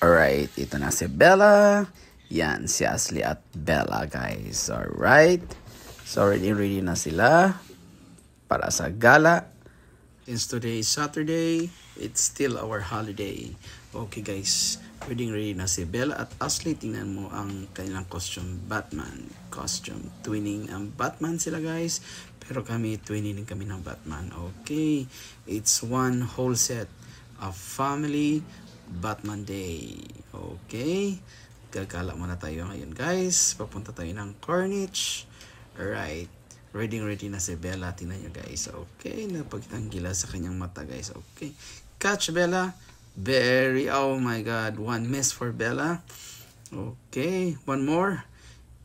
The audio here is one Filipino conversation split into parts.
Alright, ito na si Bella. Yan, si Ashley at Bella, guys. Alright. So, ready na sila para sa gala. Since today is Saturday, it's still our holiday. Okay, guys. Ready na si Bella at Ashley. Tingnan mo ang kanilang costume, Batman costume. Twinning ang Batman sila, guys. Pero kami, twinning kami ng Batman. Okay. It's one whole set of family Batman Day. Okay. Gagala muna tayo ngayon, guys. Papunta tayo ng Corniche. Alright. Ready na si Bella. Tingnan nyo, guys. Okay. Napagtanggila sa kanyang mata, guys. Okay. Catch, Bella. Oh my God. One miss for Bella. Okay. One more.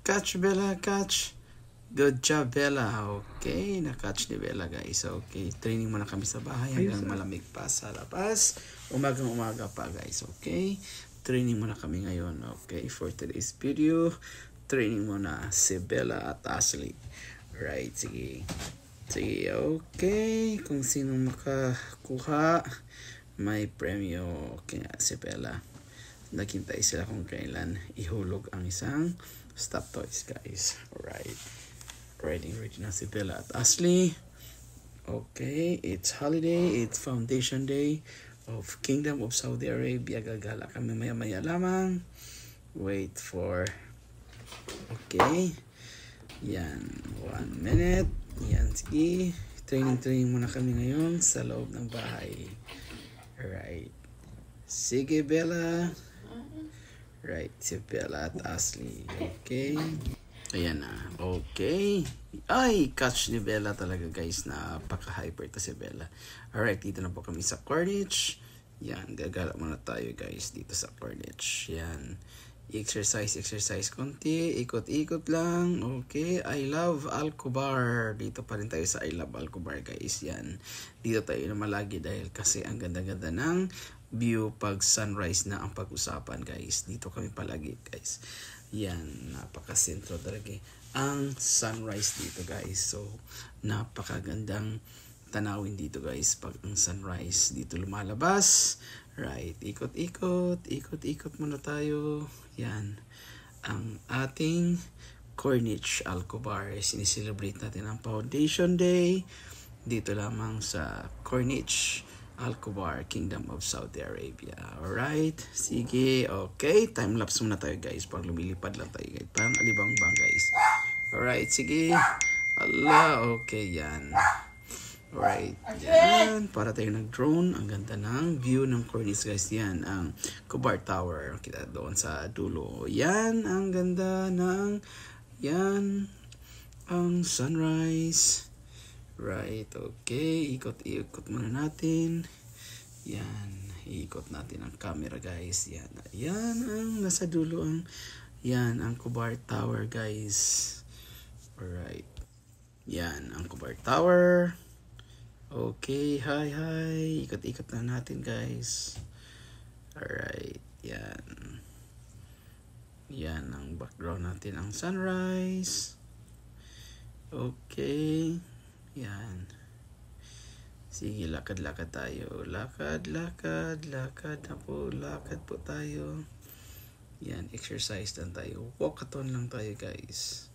Catch, Bella. Catch. Good job, Bella. Okay. Na-catch ni Bella, guys. Okay. Training muna kami sa bahay hanggang malamig pa sa labas. Umaga pa, guys. Okay. Training muna kami ngayon. Okay. For today's video, training muna si Bella at Ashley. Right. Sige. Okay. Kung sino makakuha, may premyo. Okay nga si Bella. Naghintay sila kung kailan ihulog ang isang stuffed toys, guys. Alright. Ready na si Bella at Ashley. Okay. It's holiday. It's Foundation Day of Kingdom of Saudi Arabia. Gagala kami maya lamang. Wait for... Okay. Yan. 1 minute. Yan. Sige. Training muna kami ngayon sa loob ng bahay. Alright. Sige, Bella. Right. Si Bella at Ashley. Okay. Ayan na. Okay. Ay, catch ni Bella talaga, guys. Napaka-hyper to si Bella. Alright, dito na po kami sa Corniche. Yan, gagala muna tayo, guys, dito sa Corniche. Yan. Exercise konti. Ikot-ikot lang. Okay. I love Alcobar. Dito pa rin tayo sa I love Alcobar, guys. Yan. Dito tayo na malagi dahil kasi ang ganda-ganda ng view pag sunrise na ang pag-usapan, guys. Dito kami palagi, guys. Yan, napaka-sentro talaga ang sunrise dito, guys. So, napakagandang tanawin dito, guys, pag ang sunrise dito lumalabas. Right, ikot-ikot muna tayo. Yan, ang ating Corniche Alcobar. Sinicelebrate natin ang Foundation Day dito lamang sa Corniche Alcobar, Kingdom of Saudi Arabia. Alright. Sige. Okay. Time-lapse muna tayo, guys. Parang lumilipad lang tayo, guys. Parang alibang-bang, guys. Alright. Sige. Allah. Okay. Yan. Alright. Yan. Para tayo nag-drone. Ang ganda ng view ng Corniche, guys. Yan. Ang Kubar Tower. Kita doon sa dulo. Yan. Ang ganda ng... Yan. Ang sunrise. Right, okay. Ikot muna natin. Yan. Ikot natin ang camera, guys. Yan. Yan ang nasa dulo ang... Yan ang Kubar Tower, guys. Alright. Yan ang Kubar Tower. Okay. Hi. Ikot na natin, guys. Alright. Yan. Yan ang background natin. Ang sunrise. Okay. Yan. Sige, lakad tayo. Lakad na po. Lakad po tayo. Yan, exercise lang tayo. Walkathon lang tayo, guys.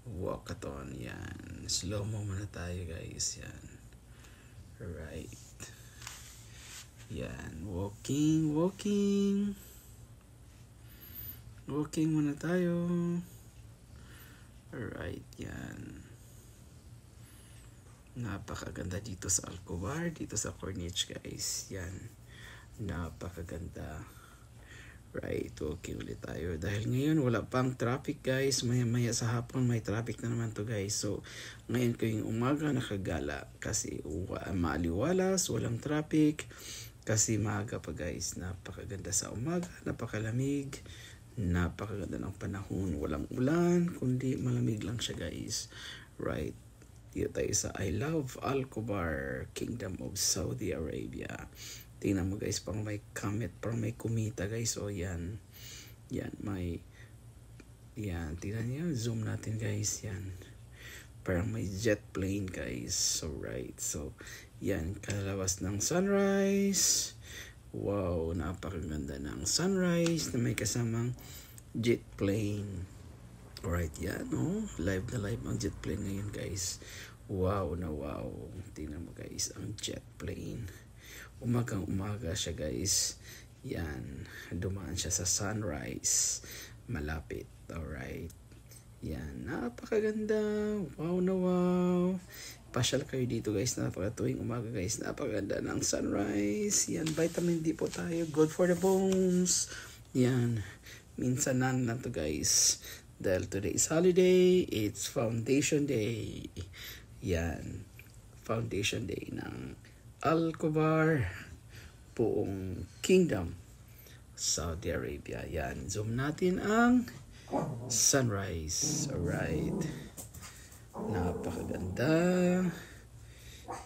Walkathon. Yan. Slow mo muna tayo, guys. Yan. Alright. Yan. Walking. Walking muna tayo. Alright. Yan. Napakaganda dito sa Alcobar, dito sa Corniche, guys. Yan. Napakaganda. Right, okay ulit tayo. Dahil ngayon wala pang traffic, guys. Maya sa hapon may traffic na naman to, guys. So, ngayon ko yung umaga nakagala kasi maaliwalas, walang traffic. Kasi maaga pa, guys. Napakaganda sa umaga, napakalamig. Napakaganda ng panahon. Walang ulan, kundi malamig lang siya, guys. Right. Dito tayo sa I love Alcobar, Kingdom of Saudi Arabia. Tingnan mo, guys, parang may comet, parang may kumita, guys. O yan. Yan, may... Yan, tingnan niyo. Zoom natin, guys. Yan. Parang may jet plane, guys. So, right. So, yan. Kalabas ng sunrise. Wow, napakaganda ng sunrise na may kasamang jet plane. Alright, yan, oh. Live na live ang jet plane ngayon, guys. Wow na wow. Tingnan mo, guys, ang jet plane. Umagang umaga siya, guys. Yan, dumaan siya sa sunrise. Malapit, alright. Yan, napakaganda. Wow na wow. Pasyal kayo dito, guys. Tuwing umaga, guys. Napakaganda ng sunrise. Yan, vitamin D po tayo. Good for the bones. Yan, minsan lang to, guys. Dahil today is holiday, it's Foundation Day. Yan, Foundation Day ng Al-Khobar, buong Kingdom, Saudi Arabia. Yan, zoom natin ang sunrise. Alright. Napakaganda.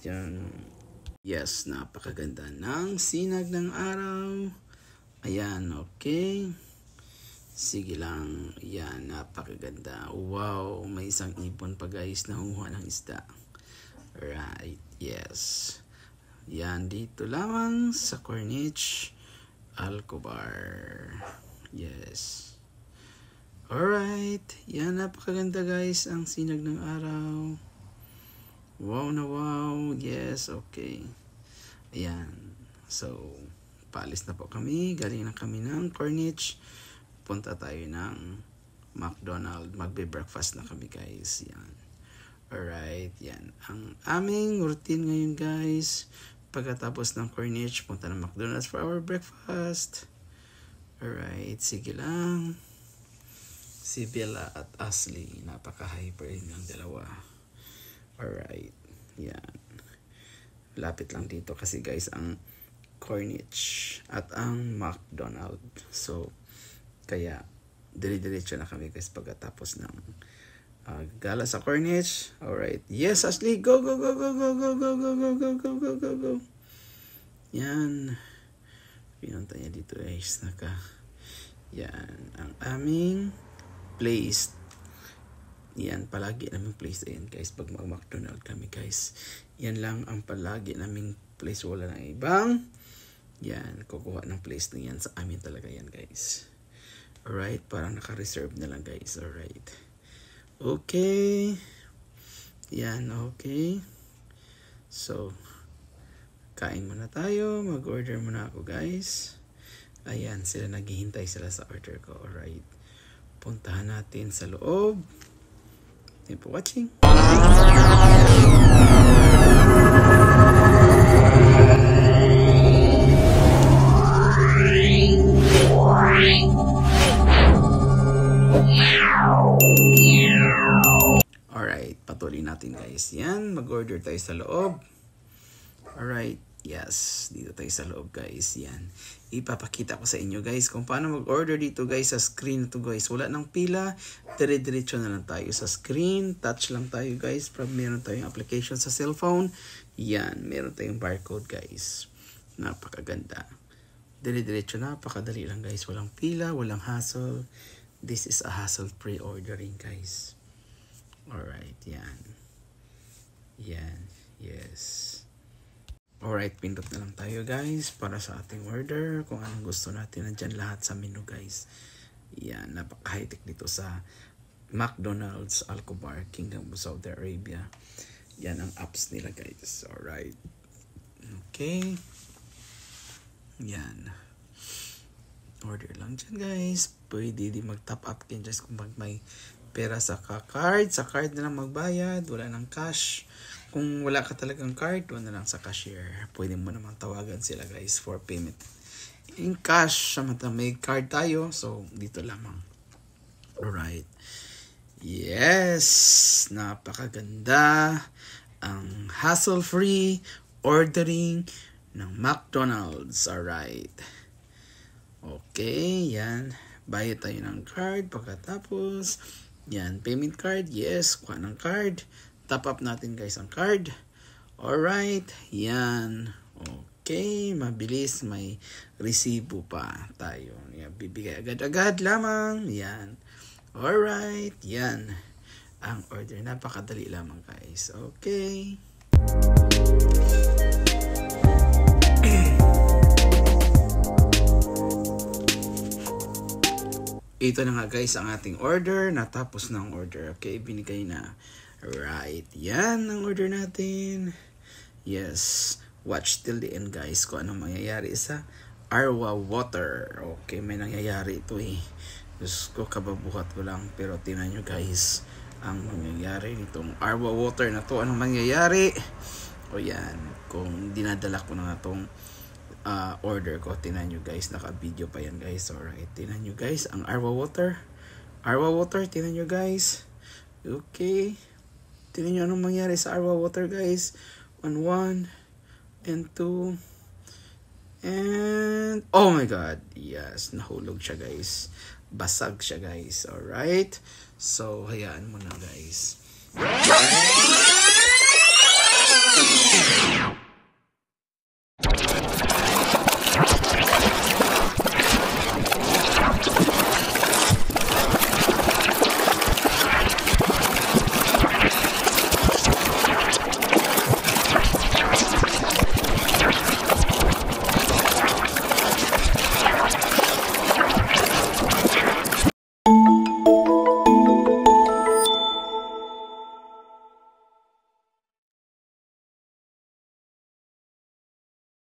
Yan. Yes, napakaganda ng sinag ng araw. Ayan, okay. Sige lang. Yan, napakaganda. Wow, may isang ibon pa, guys, na hunguha ng isda. Right, yes. Yan, dito lamang sa Corniche, Al-Khobar. Yes. Alright, yan, napakaganda, guys, ang sinag ng araw. Wow na wow, yes, okay. Ayan, so, paalis na po kami, galing na kami ng Corniche. Punta tayo ng McDonald's, magbe-breakfast na kami, guys, yan. Alright, yan, ang aming routine ngayon, guys. Pagkatapos ng Corniche, punta ng McDonald's for our breakfast. Alright, sige lang. Si Bella at Ashley, napaka-hyper ng dalawa. Alright, yan. Lapit lang dito kasi, guys, ang Corniche at ang McDonald's. So, kaya, dire-diretso na kami, guys, pagkatapos ng gala sa Corniche. Alright, yes, Ashley, go, go, go, go, go, go, go, go, go, go, go, go, go, go. Yan. Pinunta niya dito, guys. Yan, ang aming place. Yan, palagi naming place na yan, guys, pag mag-McDonald's kami, guys. Yan lang ang palagi naming place. Wala nang ibang. Yan, kukuha ng place na yan sa amin talaga yan, guys. Alright, parang naka-reserve na lang, guys. Alright. Okay. Yan, okay. So, kain muna tayo. Mag-order muna ako, guys. Ayan, sila naghihintay sila sa order ko. Alright. Puntahan natin sa loob. Thank you for watching. Alright, patuloy natin, guys. Yan, mag-order tayo sa loob. Alright, yes, dito tayo sa loob, guys. Yan, ipapakita ko sa inyo, guys, kung paano mag-order dito, guys, sa screen to, guys. Wala nang pila, dire-diretso na lang tayo sa screen. Touch lang tayo, guys. Meron tayong application sa cellphone. Yan, meron tayong barcode, guys. Napakaganda. Dire-diretso, napakadali lang, guys. Walang pila, walang hassle. This is a hassle-free ordering, guys. Alright, yan. Yan, yes. Alright, pindot na lang tayo, guys, para sa ating order. Kung anong gusto natin, nandyan lahat sa menu, guys. Yan, napaka-high-tech dito sa McDonald's, Al-Khobar, Kingdom of Saudi Arabia. Yan ang apps nila, guys. Alright. Okay. Yan. Order lang dyan, guys. Pwede din mag-top up din just kung may pera sa card. Sa card na lang magbayad. Wala nang cash. Kung wala ka talagang card, wala na lang sa cashier. Pwede mo naman tawagan sila, guys, for payment in cash. May card tayo, so dito lamang. Alright. Yes! Napakaganda ang hassle-free ordering ng McDonald's. Alright. Okay, yan. Bayad tayo ng card. Pagkatapos, yan, payment card. Yes, kuha ng card. Top up natin, guys, ang card. Alright, yan. Okay, mabilis, may resibo pa tayo. Yan, bibigay agad-agad lamang. Yan. Alright, yan. Ang order, napakadali lamang, guys. Okay. ito na nga guys ang ating order. Natapos na ang order. Okay, binigay na. Right, yan ang order natin. Yes, watch till the end guys kung anong mangyayari sa Arwa Water. Okay, may nangyayari ito eh. Diyos ko, kababuhat ko lang. Pero tingnan nyo guys ang mangyayari nitong Arwa Water na to. Anong mangyayari? O yan, kung dinadala ko na nga itong order ko, tingnan nyo guys, naka-video pa yan guys. Alright, tingnan nyo guys ang Arwa Water. Arwa Water, tingnan nyo guys. Okay, tingnan nyo anong mangyari sa Arwa Water guys. 1 and 2 and oh my god, yes, nahulog siya guys, basag siya guys. Alright, so hayaan mo na guys.